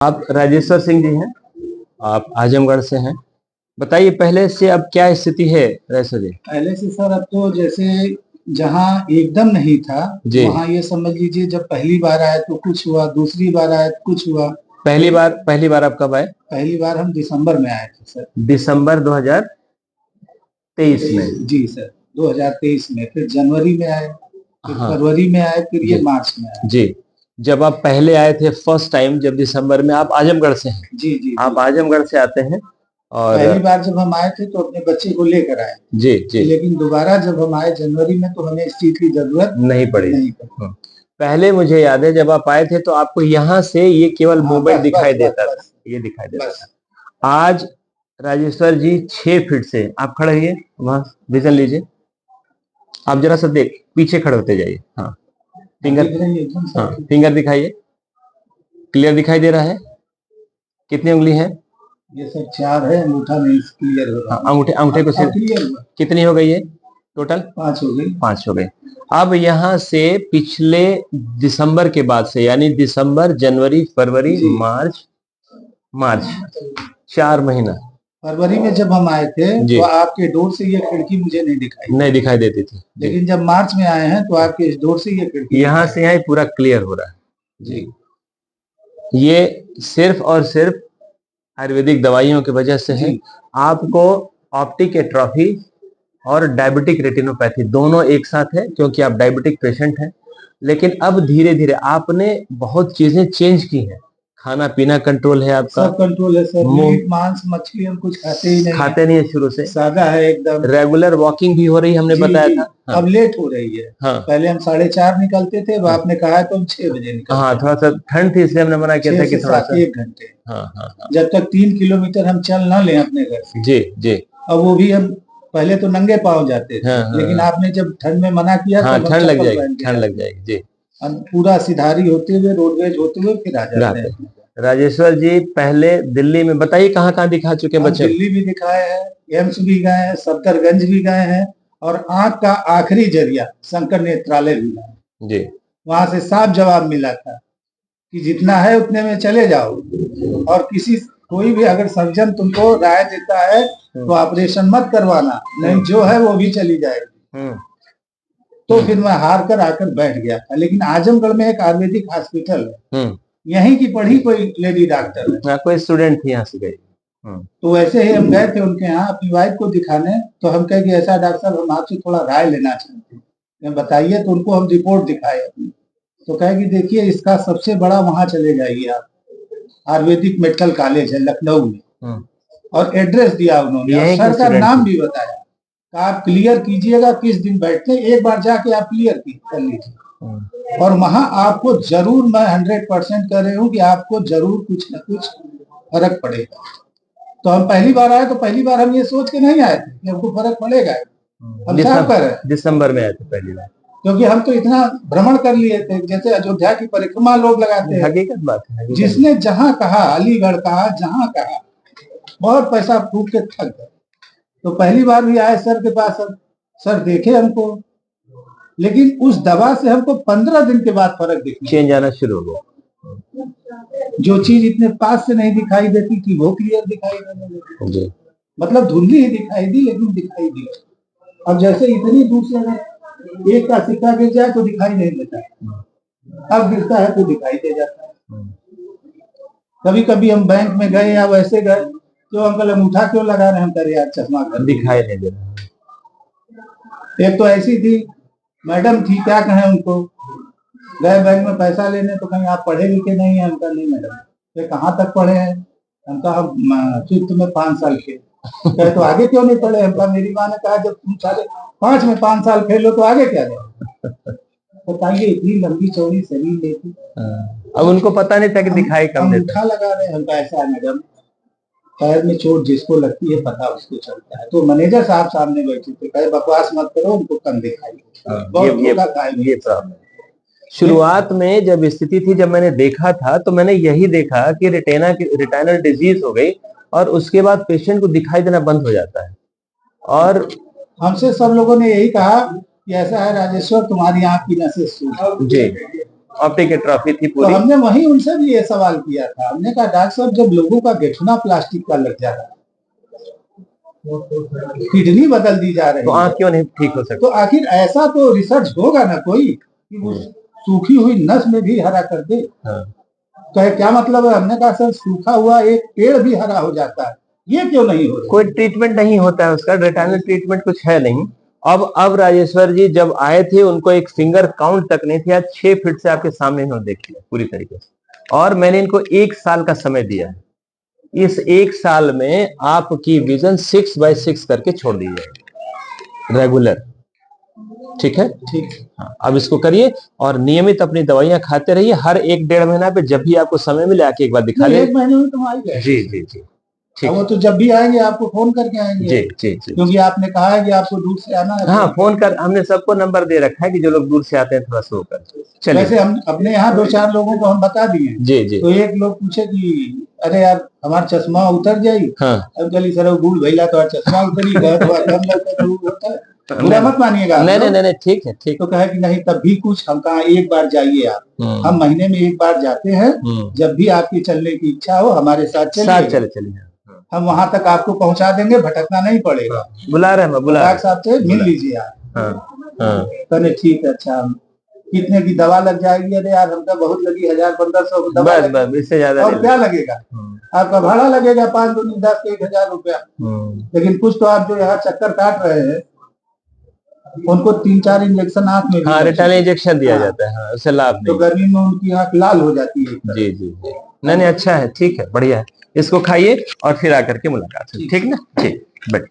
आप राजेश्वर सिंह जी हैं, आप आजमगढ़ से हैं। बताइए पहले से अब क्या स्थिति है राजेश्वर जी? पहले से सर अब तो जैसे जहाँ एकदम नहीं था जी। वहाँ ये समझ लीजिए जब पहली बार आए तो कुछ हुआ, दूसरी बार आए तो कुछ हुआ। पहली बार आप कब आए? पहली बार हम दिसंबर में आए थे सर। दिसंबर 2023 में। जी सर, 2023 में, फिर जनवरी में आए, फिर हाँ फरवरी में आए, फिर ये जी मार्च में आए। जी। जब आप पहले आए थे फर्स्ट टाइम, जब दिसंबर में, आप आजमगढ़ से हैं? जी जी आप जी। आजमगढ़ से आते हैं और पहली बार जब हम आए थे तो अपने बच्चे को लेकर आए, जी जी, लेकिन दोबारा जब हम आए जनवरी में तो हमें इस चीज की जरूरत नहीं पड़ी। नहीं पड़ी। पहले मुझे याद है जब आप आए थे तो आपको यहाँ से ये केवल हाँ, मूवमेंट बस दिखाई बस देता बस था, बस ये दिखाई देता बस। था। आज राजेश्वर जी 6 फीट से, आप खड़े रहिए, वहां विजन लीजिए, आप जरा सा देख पीछे खड़े होते जाइए। हाँ, फिंगर, दिख रही है एकदम हाँ सब। फिंगर दिखाइए, क्लियर दिखाई दे रहा है? कितनी उंगली है? ये सब 4 है, अंगूठा नहीं क्लियर हो रहा हाँ, है। अंगूठे अंगूठे को सिर्फ, क्लियर हुआ, कितनी हो गई है टोटल? 5 हो गई। 5 हो गई। अब यहाँ से पिछले दिसंबर के बाद से, यानी दिसंबर, जनवरी, फरवरी, जी। मार्च, मार्च, 4 महीना। फरवरी में जब हम आए थे जी। तो आपके डोर से ये खिड़की मुझे नहीं दिखाई देती थी। लेकिन जब मार्च में आए हैं तो आपके इस डोर से ये खिड़की यहाँ से यहाँ पूरा क्लियर हो रहा है जी। ये सिर्फ और सिर्फ आयुर्वेदिक दवाइयों की वजह से है। आपको ऑप्टिक एट्रोफी और डायबिटिक रेटिनोपैथी दोनों एक साथ है, क्योंकि आप डायबिटिक पेशेंट हैं। लेकिन अब धीरे धीरे आपने बहुत चीजें चेंज की हैं। खाना पीना कंट्रोल है आपका? सब कंट्रोल है सर। मीट मांस मछली हम कुछ खाते ही नहीं, खाते नहीं है शुरू से? सादा है एकदम। रेगुलर वॉकिंग भी हो रही है, हमने बताया था। हाँ। अब लेट हो रही है। हाँ। पहले हम 4:30 निकलते थे, अब आपने कहा तो हम 6 बजे निकलते। हाँ, थोड़ा सा ठंड थी इसलिए हमने मना किया था कि थोड़ा सा 1 घंटे। हाँ हाँ हाँ। जब तक 3 किलोमीटर हम चल ना लें अपने घर से। जी जी। अब वो भी हम पहले तो नंगे पाँव जाते थे। हाँ, लेकिन आपने जब ठंड में मना किया हाँ, तो ठंड लग जाएगी जी। हम पूरा सिधारी होते हुए, रोडवेज होते हुए फिर आ जाते हैं। राजेश्वर जी पहले दिल्ली में, बताइए कहाँ कहाँ दिखा चुके हैं बच्चे? दिल्ली भी दिखाए हैं, एम्स भी गए हैं, सफदरगंज भी गए हैं, और आंख का आखिरी जरिया शंकर नेत्रालय भी गए जी। वहां से साफ जवाब मिला था कि जितना है उतने में चले जाओ, और कोई भी अगर सर्जन तुमको राय देता है तो ऑपरेशन मत करवाना, नहीं जो है वो भी चली जाएगी। तो फिर मैं हार कर आकर बैठ गया था। लेकिन आजमगढ़ में एक आयुर्वेदिक हॉस्पिटल है, यहीं की पढ़ी कोई लेडी डॉक्टर है, कोई स्टूडेंट थी यहाँ से गई। तो वैसे ही हम गए थे उनके यहाँ अपनी वाइफ को दिखाने, तो हम कहे कि ऐसा डॉक्टर साहब हम आपसे थोड़ा राय लेना चाहते हैं, बताइए। तो उनको हम रिपोर्ट दिखाए अपनी, तो कहे कि देखिए इसका सबसे बड़ा वहां चले जाइए आप, आयुर्वेदिक मेडिकल कॉलेज है लखनऊ में, और एड्रेस दिया उन्होंने, सर का नाम भी बताया। आप क्लियर कीजिएगा किस दिन बैठते, एक बार जाके आप क्लियर कर लीजिए, और वहां आपको जरूर, मैं 100% कह रही हूँ कि आपको जरूर कुछ न कुछ फर्क पड़ेगा। तो हम पहली बार आए तो पहली बार हम ये सोच के नहीं आए थे कि हमको फर्क पड़ेगा। हम साफ कर रहे हैं, दिसंबर में आए थे पहली बार, क्योंकि हम तो इतना भ्रमण कर लिए थे, जैसे अयोध्या की परिक्रमा लोग लगाते हैं। हकीकत बात है, जिसने जहां कहा, अलीगढ़ कहा, जहां कहा, बहुत पैसा फूक के थक गए। तो पहली बार भी आए सर के पास, सर देखे हमको, लेकिन उस दवा से हमको 15 दिन के बाद फर्क दिखना, चेंज आना शुरू हो गया। जो चीज इतने पास से नहीं दिखाई देती थी वो क्लियर दिखाई देने लगी। मतलब धुंधली ही दिखाई दी, लेकिन दिखाई दी। अब जैसे इतनी दूर से एक का सिक्का गिर जाए तो दिखाई नहीं देता, अब गिरता है तो दिखाई दे जाता है। कभी कभी हम बैंक में गए या वैसे गए, तो अंकल अंगूठा क्यों लगा रहे हैं, हम करे यार चश्मा दिखाई नहीं दे रहा। एक तो ऐसी थी मैडम थी, क्या कहें उनको, गए बैंक में पैसा लेने तो कहीं आप पढ़े लिखे नहीं है, हमका नहीं मैडम। ये कहाँ तक पढ़े हैं, हमका हम फिफ्थ में 5 साल के, कहे तो आगे क्यों नहीं पढ़े, हमका मेरी माँ ने कहा जब तुम 5 में 5 साल फेल हो तो आगे क्या जाए। बताइए इतनी लंबी चौड़ी शरीर लेती, अब उनको पता नहीं था कि दिखाई कम देता, लगा रहे, हमका ऐसा है मैडम, पैर में चोट जिसको लगती है पता उसको चलता है। तो मैनेजर साहब सामने बैठे थे, कहे बकवास मत करो, उनको कम दिखाई। ये प्रॉब्लम शुरुआत में जब स्थिति थी, जब मैंने देखा था तो मैंने यही देखा कि रेटिनल डिजीज हो गई, और उसके बाद पेशेंट को दिखाई देना बंद हो जाता है। और हमसे सब लोगों ने यही कहा कि ऐसा है राजेश्वर, तुम्हारी आंख की नसें सूज जी, ऑप्टिक एट्रोफी थी तो पूरी। हमने वहीं उनसे भी ये सवाल किया था, हमने कहा डॉक्टर साहब जब लोगों का गेठुना प्लास्टिक का लग जाता है, किडनी बदल दी जा रही तो है, आंख क्यों नहीं ठीक हो सकती? तो आखिर ऐसा तो रिसर्च होगा ना कोई कि वो सूखी हुई नस में भी हरा कर दे। हाँ। तो क्या मतलब है? हमने कहा सर सूखा हुआ एक पेड़ भी हरा हो जाता है, ये क्यों नहीं हो रहा? कोई ट्रीटमेंट नहीं होता है उसका, रेटिनल ट्रीटमेंट कुछ है नहीं। अब राजेश्वर जी जब आए थे उनको एक फिंगर काउंट तक नहीं थी, आज 6 फीट से आपके सामने इन्होंने देख लिया पूरी तरीके से, और मैंने इनको 1 साल का समय दिया है। इस 1 साल में आपकी विजन 6/6 करके छोड़ दी जाएगी रेगुलर। ठीक है? ठीक। हाँ, अब इसको करिए और नियमित अपनी दवाइयां खाते रहिए। हर 1-1.5 महीना पे जब भी आपको समय मिले आके एक बार दिखा ले। 1 महीने में तुम आ गए? जी जी जी, ठीक। वो तो जब भी आएंगे आपको फोन करके आएंगे। जी जी जी, क्योंकि आपने कहा है कि आपको दूर से आना है। हाँ, फोन कर, हमने सबको नंबर दे रखा है कि जो लोग दूर से आते हैं थोड़ा सा होकर। चलिए, वैसे हम अपने यहाँ 2-4 लोगों को हम बता दिए। जी जी। तो एक लोग पूछे कि अरे यार हमारा चश्मा उतर जाये। हाँ। अब चलिए सर बूढ़ भैया तो चश्मा उतरी गया तो हम लगता है बुरा मत मानिएगा। नहीं, ठीक है, ठीक। तो कहे कि नहीं तब भी कुछ, हम कहा एक बार जाइए आप, हम महीने में 1 बार जाते हैं, जब भी आपकी चलने की इच्छा हो हमारे साथ चलिए, हम वहां तक आपको पहुंचा देंगे, भटकना नहीं पड़ेगा। बुला रहे हैं, बुला डॉक्टर साहब से मिल लीजिए आप। कहने ठीक है, अच्छा कितने की दवा लग जाएगी? अरे यार हमका बहुत लगी, 1000-1500 की दवा, बस इससे ज्यादा और क्या लगेगा? आपका भाड़ा लगेगा 5 दूनी 10 के 1000 रुपया। लेकिन कुछ तो आप जो यहाँ चक्कर काट रहे हैं उनको 3-4 इंजेक्शन आंख में, हाँ, रेटिनल इंजेक्शन दिया जाता है, उससे लाभ तो गर्मी में उनकी आंख लाल हो जाती है। जी जी जी, नहीं अच्छा है, ठीक है, बढ़िया है। इसको खाइए और फिर आकर के मुलाकात, ठीक ना? ठीक, बैठ।